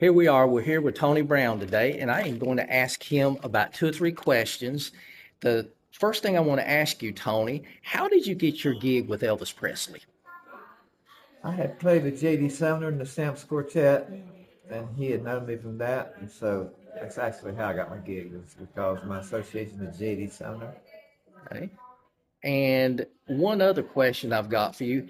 Here we are. We're here with Tony Brown today, and I am going to ask him about 2 or 3 questions. The first thing I want to ask you, Tony, how did you get your gig with Elvis Presley? I had played with J.D. Sumner in the Stamps Quartet, and he had known me from that, and so that's actually how I got my gig, was because of my association with J.D. Sumner. Okay. And one other question I've got for you.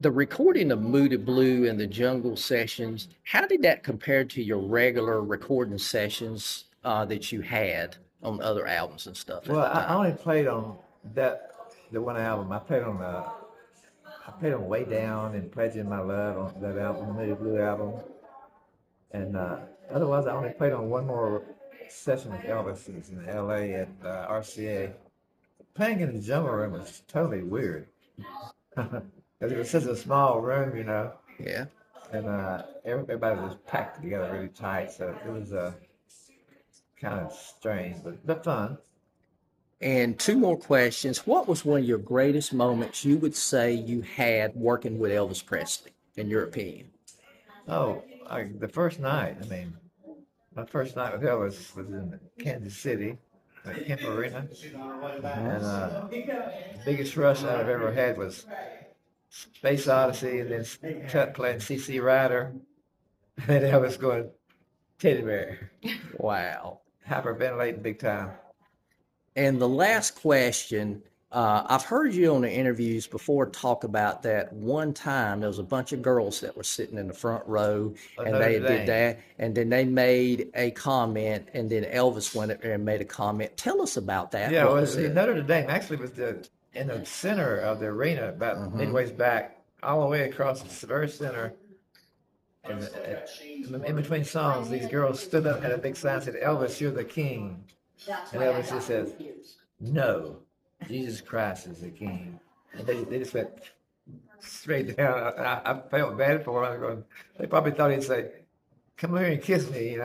The recording of Moody Blue and the Jungle sessions, how did that compare to your regular recording sessions that you had on other albums and stuff at Well, the I time? only played on the one album. I played on Way Down and Pledging My Love on that album, the Moody Blue album, and otherwise I only played on one more session with Elvis. It was in L.A. at RCA. Playing in the jungle room was totally weird. Because it was such a small room, Yeah. and everybody was packed together really tight, so it was kind of strange, but fun. And 2 more questions. What was one of your greatest moments you would say you had working with Elvis Presley, in your opinion? Oh, the first night, my first night with Elvis was in Kansas City at Kemp Arena, and the biggest rush I've ever had was Space Odyssey, and then Cut playing CC Rider, and Elvis going Teddy Bear, Wow. hyperventilating big time. And the last question, I've heard you on the interviews before talk about that one time there was a bunch of girls that were sitting in the front row and Notre they did Dame. that, and then they made a comment, and then Elvis went up there and made a comment. Tell us about that. Yeah, What well, was it? Notre Dame actually was in the center of the arena, about midways back, all the way across the very center. And in between songs, these girls stood up, had a big sign that said, "Elvis, you're the king." And Elvis just says, "No, Jesus Christ is the king." And they just went straight down. I felt bad for them. They probably thought he'd say, "Come here and kiss me."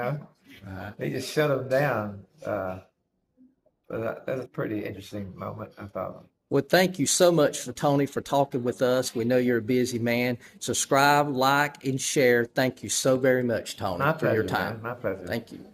They just shut him down. But that was a pretty interesting moment, I thought. Well, thank you so much for Tony for talking with us. We know you're a busy man. Subscribe, like, and share. Thank you so very much, Tony, My for your pleasure, time. man. My pleasure. Thank you.